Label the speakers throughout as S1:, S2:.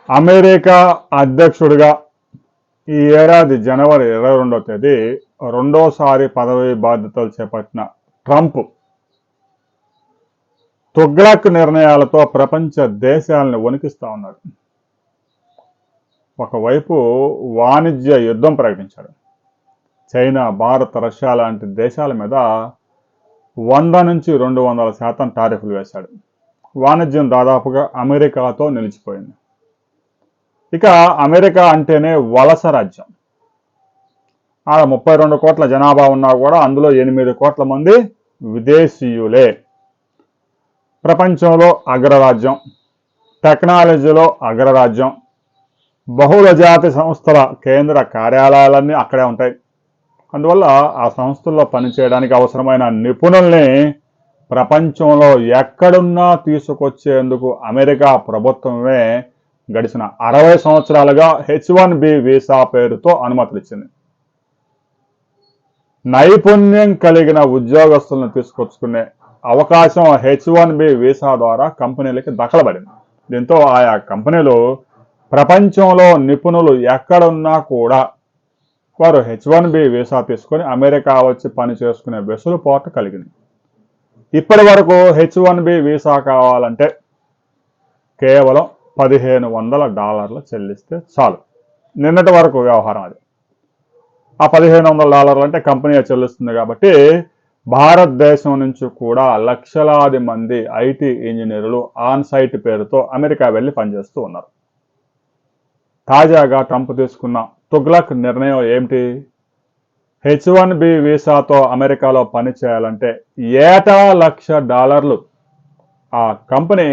S1: America అధ్యక్షుడిగా ఈ ఏడాది జనవరి 22వ తేదీ రెండోసారి పదవి బాధ్యతలు చేపట్టిన ట్రంప్ తుగ్లక్ నిర్ణయాలతో ప్రపంచ దేశాలను వణికిస్తా ఉన్నాడు. ఒకవైపు వాణిజ్య యుద్ధం ప్రకటించాడు. చైనా, భారత్, రష్యా లాంటి దేశాల మీద 100 నుంచి 200% టారిఫ్లు వేశాడు. వాణిజ్యం దాదాపుగా అమెరికాతో నిలిచిపోయింది. ఇక అమెరికా అంటేనే వలస రాజ్యం. ఆడ 32 కోట్ల జనాభా ఉన్నా కూడా అందులో 8 కోట్ల మంది విదేశీయులే. ప్రపంచంలో అగ్రరాజ్యం, టెక్నాలజీలో అగ్రరాజ్యం, బహుళ జాతి సంస్థల కేంద్ర కార్యాలయాలన్నీ అక్కడే ఉంటాయి. అందువల్ల ఆ సంస్థల్లో పనిచేయడానికి అవసరమైన నిపుణుల్ని ప్రపంచంలో ఎక్కడున్నా తీసుకొచ్చేందుకు అమెరికా ప్రభుత్వమే గడిచిన 60 సంవత్సరాలుగా H1B వీసా పేరుతో అనుమతులు ఇచ్చింది. నైపుణ్యం కలిగిన ఉద్యోగస్తులను తీసుకొచ్చుకునే అవకాశం H1B వీసా ద్వారా కంపెనీలకి దక్కలబడింది. దీంతో ఆయా కంపెనీలు ప్రపంచంలో నిపుణులు ఎక్కడున్నా కూడా వారు H1B వీసా తీసుకొని అమెరికా వచ్చి పని చేసుకునే వెసులుబాటు కలిగింది. ఇప్పటి వరకు H1B వీసా కావాలంటే కేవలం $1,500 చెల్లిస్తే చాలు. నిన్నటి వరకు వ్యవహారం అది. ఆ $1,500 అంటే కంపెనీ చెల్లిస్తుంది కాబట్టి భారతదేశం నుంచి కూడా లక్షలాది మంది ఐటీ ఇంజనీర్లు ఆన్ సైట్ పేరుతో అమెరికా వెళ్ళి పనిచేస్తూ ఉన్నారు. తాజాగా ట్రంప్ తీసుకున్న తుగ్లక్ నిర్ణయం ఏమిటి? H1B వీసాతో అమెరికాలో పని చేయాలంటే ఏటా $1,00,000 ఆ కంపెనీ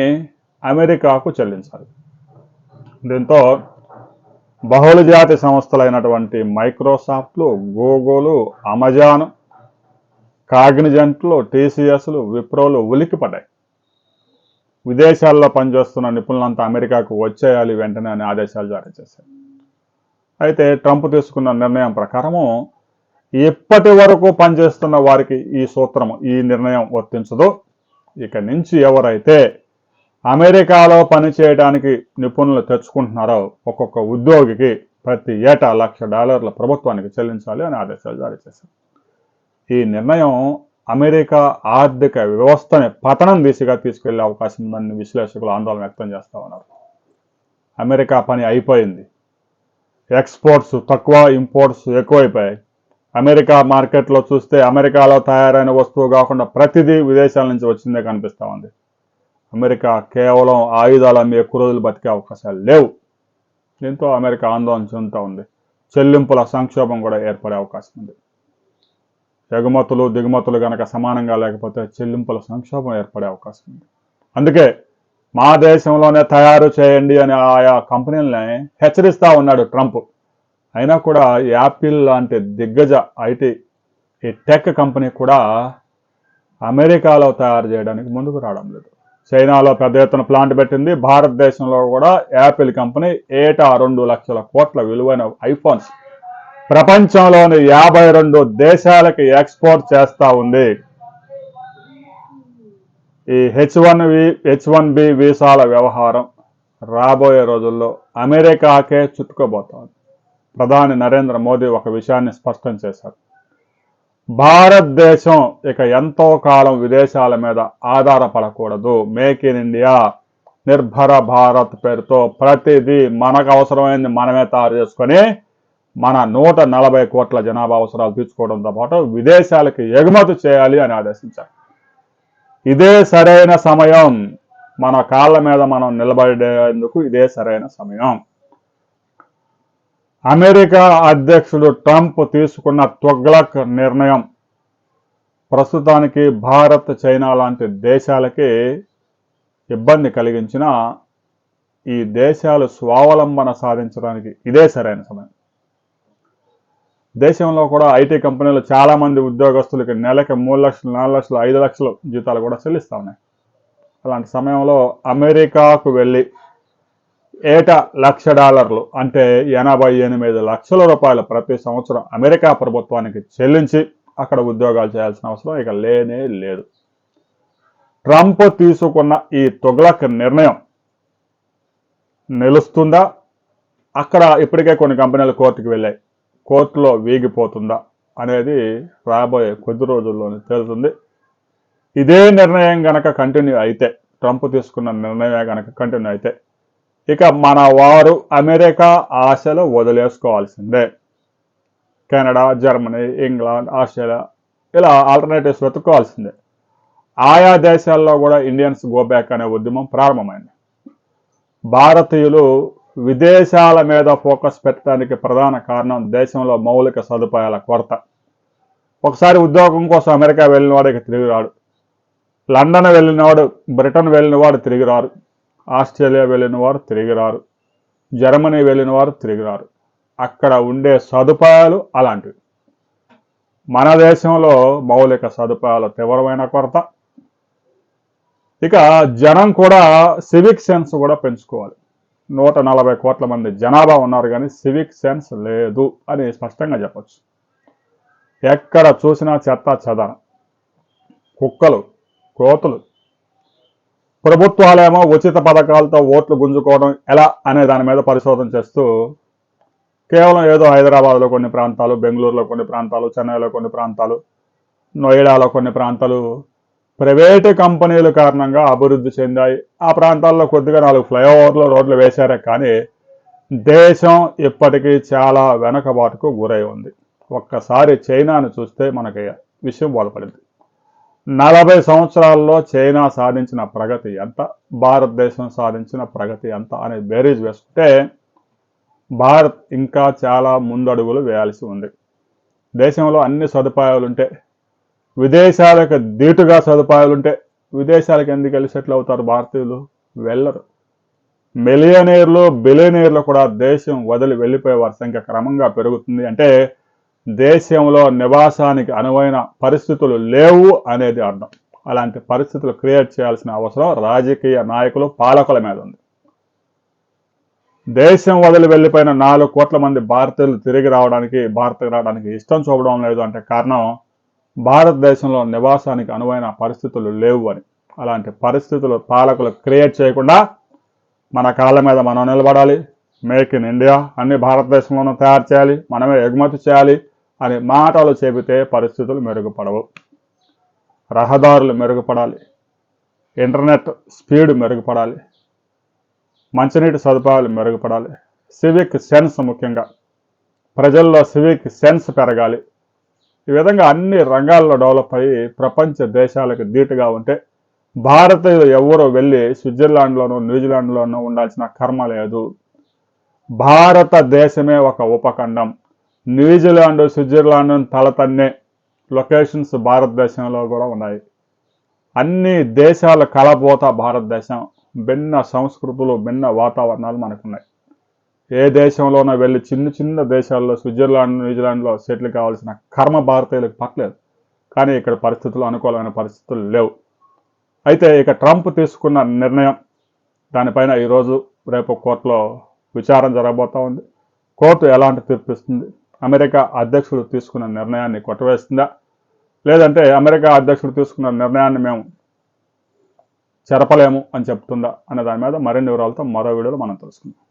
S1: అమెరికాకు చెల్లించాలి. దీంతో బహుళజాతి సంస్థలైనటువంటి మైక్రోసాఫ్ట్లు, గూగుల్, అమెజాన్, కాగ్నిజెంట్లు, TCSలు, విప్రోలు ఉలిక్కిపడ్డాయి. విదేశాల్లో పనిచేస్తున్న నిపుణులంతా అమెరికాకు వచ్చేయాలి వెంటనే అని ఆదేశాలు జారీ చేశారు. అయితే ట్రంప్ తీసుకున్న నిర్ణయం ప్రకారము ఇప్పటి వరకు పనిచేస్తున్న వారికి ఈ నిర్ణయం వర్తించదు. ఇక నుంచి ఎవరైతే అమెరికాలో పనిచేయడానికి నిపుణులు తెచ్చుకుంటున్నారో ఒక్కొక్క ఉద్యోగికి ప్రతి ఏటా $1,00,000 ప్రభుత్వానికి చెల్లించాలి అని ఆదేశాలు జారీ చేశారు. ఈ నిర్ణయం అమెరికా ఆర్థిక వ్యవస్థని పతనం దిశగా తీసుకెళ్లే అవకాశం ఉందని విశ్లేషకులు ఆందోళన వ్యక్తం చేస్తూ ఉన్నారు. అమెరికా పని అయిపోయింది. ఎక్స్పోర్ట్స్ తక్కువ, ఇంపోర్ట్స్ ఎక్కువైపోయాయి. అమెరికా మార్కెట్లో చూస్తే అమెరికాలో తయారైన వస్తువు కాకుండా ప్రతిదీ విదేశాల నుంచి వచ్చిందే కనిపిస్తూ ఉంది. అమెరికా కేవలం ఆయుధాలు అమ్మే ఎక్కువ రోజులు బతికే అవకాశాలు లేవు. దీంతో అమెరికా ఆందోళన చెందుతూ ఉంది. చెల్లింపుల సంక్షోభం కూడా ఏర్పడే అవకాశం ఉంది. ఎగుమతులు దిగుమతులు కనుక సమానంగా లేకపోతే చెల్లింపుల సంక్షోభం ఏర్పడే అవకాశం ఉంది. అందుకే మా దేశంలోనే తయారు చేయండి అని ఆయా కంపెనీలని హెచ్చరిస్తూ ఉన్నాడు ట్రంప్. అయినా కూడా యాపిల్ లాంటి దిగ్గజ ఐటీ టెక్ కంపెనీ కూడా అమెరికాలో తయారు చేయడానికి ముందుకు రావడం లేదు. చైనాలో పెద్ద ఎత్తున ప్లాంట్ పెట్టింది. భారతదేశంలో కూడా యాపిల్ కంపెనీ ఏటా 2 లక్షల కోట్ల విలువైన ఐఫోన్స్ ప్రపంచంలోని 52 దేశాలకి ఎక్స్పోర్ట్ చేస్తూ ఉంది. ఈ H1B వీసాల వ్యవహారం రాబోయే రోజుల్లో అమెరికాకే చుట్టుకోబోతోంది. ప్రధాని నరేంద్ర మోదీ ఒక విషయాన్ని స్పష్టం చేశారు. భారతదేశం ఇక ఎంతో కాలం విదేశాల మీద ఆధారపడకూడదు. Make in India, Nirbhar Bharat పేరుతో ప్రతిదీ మనకు అవసరమైంది మనమే తయారు చేసుకొని మన 140 కోట్ల జనాభా అవసరాలు తీర్చుకోవడంతో పాటు విదేశాలకి ఎగుమతి చేయాలి అని ఆదేశించారు. ఇదే సరైన సమయం. మన కాళ్ళ మీద మనం నిలబడేందుకు ఇదే సరైన సమయం. అమెరికా అధ్యక్షుడు ట్రంప్ తీసుకున్న తుగ్లక్ నిర్ణయం ప్రస్తుతానికి భారత్, చైనా లాంటి దేశాలకి ఇబ్బంది కలిగించిన ఈ దేశాలు స్వావలంబన సాధించడానికి ఇదే సరైన సమయం. దేశంలో కూడా ఐటీ కంపెనీలు చాలా మంది ఉద్యోగస్తులకి నెలకి 3 లక్షలు, 4 లక్షలు, 5 లక్షలు జీతాలు కూడా చెల్లిస్తూ ఉన్నాయి. అలాంటి సమయంలో అమెరికాకు వెళ్ళి ఏటా $1,00,000 అంటే 88 లక్షల రూపాయలు ప్రతి సంవత్సరం అమెరికా ప్రభుత్వానికి చెల్లించి అక్కడ ఉద్యోగాలు చేయాల్సిన అవసరం ఇక లేనే లేదు. ట్రంప్ తీసుకున్న ఈ తుగ్లక్ నిర్ణయం నిలుస్తుందా, అక్కడ ఇప్పటికే కొన్ని కంపెనీలు కోర్టుకు వెళ్ళాయి, కోర్టులో వీగిపోతుందా అనేది రాబోయే కొద్ది రోజుల్లోనే తేలుతుంది. ఇదే నిర్ణయం గనక కంటిన్యూ అయితే, ట్రంప్ తీసుకున్న నిర్ణయం గనక కంటిన్యూ అయితే, ఇక మన వారు అమెరికా ఆశలు వదిలేసుకోవాల్సిందే. కెనడా, జర్మనీ, ఇంగ్లాండ్, ఆస్ట్రేలియా ఇలా ఆల్టర్నేటివ్స్ వెతుక్కోవాల్సిందే. ఆయా దేశాల్లో కూడా ఇండియన్స్ గో బ్యాక్ అనే ఉద్యమం ప్రారంభమైంది. భారతీయులు విదేశాల మీద ఫోకస్ పెట్టడానికి ప్రధాన కారణం దేశంలో మౌలిక సదుపాయాల కొరత. ఒకసారి ఉద్యోగం కోసం అమెరికా వెళ్ళిన వాడికి తిరిగి రాడు, లండన్ వెళ్ళినవాడు, బ్రిటన్ వెళ్ళినవాడు తిరిగి రారు, ఆస్ట్రేలియా వెళ్ళిన వారు తిరిగి రారు, జర్మనీ వెళ్ళిన వారు తిరిగి రారు. అక్కడ ఉండే సదుపాయాలు అలాంటివి. మన దేశంలో మౌలిక సదుపాయాల తీవ్రమైన కొరత. ఇక జనం కూడా సివిక్ సెన్స్ కూడా పెంచుకోవాలి. 140 కోట్ల మంది జనాభా ఉన్నారు, కానీ సివిక్ సెన్స్ లేదు అని స్పష్టంగా చెప్పచ్చు. ఎక్కడ చూసినా చెత్త చెదర, కుక్కలు, కోతులు. ప్రభుత్వాలేమో ఉచిత పథకాలతో ఓట్లు గుంజుకోవడం ఎలా అనే దాని మీద పరిశోధన చేస్తూ కేవలం ఏదో హైదరాబాద్లో కొన్ని ప్రాంతాలు, బెంగళూరులో కొన్ని ప్రాంతాలు, చెన్నైలో కొన్ని ప్రాంతాలు, నోయిడాలో కొన్ని ప్రాంతాలు ప్రైవేటు కంపెనీల కారణంగా అభివృద్ధి చెందాయి. ఆ ప్రాంతాల్లో కొద్దిగా 4 ఫ్లైఓవర్లు, రోడ్లు వేశారే కానీ దేశం ఇప్పటికీ చాలా వెనకబాటుకు గురై ఉంది. ఒక్కసారి చైనాను చూస్తే మనకి విషయం బోధపడింది. 40 సంవత్సరాల్లో చైనా సాధించిన ప్రగతి ఎంత, భారతదేశం సాధించిన ప్రగతి ఎంత అనే బేరీజ్ వేసుకుంటే భారత్ ఇంకా చాలా ముందడుగులు వేయాల్సి ఉంది. దేశంలో అన్ని సదుపాయాలుంటే, విదేశాలకు ధీటుగా సదుపాయాలుంటే విదేశాలకు ఎందుకు వెళ్ళి సెటిల్ అవుతారు భారతీయులు? వెళ్ళరు. మిలియనీర్లు, బిలియనీర్లు కూడా దేశం వదిలి వెళ్ళిపోయే వారి సంఖ్య క్రమంగా పెరుగుతుంది. అంటే దేశంలో నివాసానికి అనువైన పరిస్థితులు లేవు అనేది అర్థం. అలాంటి పరిస్థితులు క్రియేట్ చేయాల్సిన అవసరం రాజకీయ నాయకులు, పాలకుల మీద ఉంది. దేశం వదిలి వెళ్ళిపోయిన 4 కోట్ల మంది భారతీయులు తిరిగి రావడానికి ఇష్టం చూపడం లేదు అంటే కారణం భారతదేశంలో నివాసానికి అనువైన పరిస్థితులు లేవు అని. అలాంటి పరిస్థితులు పాలకులు క్రియేట్ చేయకుండా మన కాళ్ళ మీద మనం నిలబడాలి. మేక్ ఇన్ ఇండియా, అన్ని భారతదేశంలోనూ తయారు చేయాలి, మనమే ఎగుమతి చేయాలి అని మాటలు చెబితే పరిస్థితులు మెరుగుపడవు. రహదారులు మెరుగుపడాలి, ఇంటర్నెట్ స్పీడ్ మెరుగుపడాలి, మంచినీటి సదుపాయాలు మెరుగుపడాలి, సివిక్ సెన్స్, ముఖ్యంగా ప్రజల్లో సివిక్ సెన్స్ పెరగాలి. ఈ విధంగా అన్ని రంగాల్లో డెవలప్ అయ్యి ప్రపంచ దేశాలకు ధీటుగా ఉంటే భారతీయులు ఎవరో వెళ్ళి స్విట్జర్లాండ్లోనూ, న్యూజిలాండ్లోనూ ఉండాల్సిన కర్మ లేదు. భారతదేశమే ఒక ఉపఖండం. న్యూజిలాండ్, స్విట్జర్లాండ్ తలతన్నే లొకేషన్స్ భారతదేశంలో కూడా ఉన్నాయి. అన్ని దేశాల కలబోత భారతదేశం. భిన్న సంస్కృతులు, భిన్న వాతావరణాలు మనకున్నాయి. ఏ దేశంలోనో వెళ్ళి చిన్న దేశాల్లో, స్విట్జర్లాండ్, న్యూజిలాండ్లో సెటిల్ కావాల్సిన కర్మ భారతీయులకు పట్టలేదు. కానీ ఇక్కడ పరిస్థితులు, అనుకూలమైన పరిస్థితులు లేవు. అయితే ఇక ట్రంప్ తీసుకున్న నిర్ణయం, దానిపైన ఈరోజు రేపు కోర్టులో విచారణ జరగబోతూ ఉంది. కోర్టు ఎలాంటి తీర్పు ఇస్తుంది? అమెరికా అధ్యక్షుడు తీసుకున్న నిర్ణయాన్ని కొట్టవేస్తుందా, లేదంటే అమెరికా అధ్యక్షుడు తీసుకున్న నిర్ణయాన్ని మేము చెరపలేము అని చెప్తుందా అనే దాని మీద మరిన్ని వివరాలతో మరో వీడియోలో మనం తెలుసుకుందాం.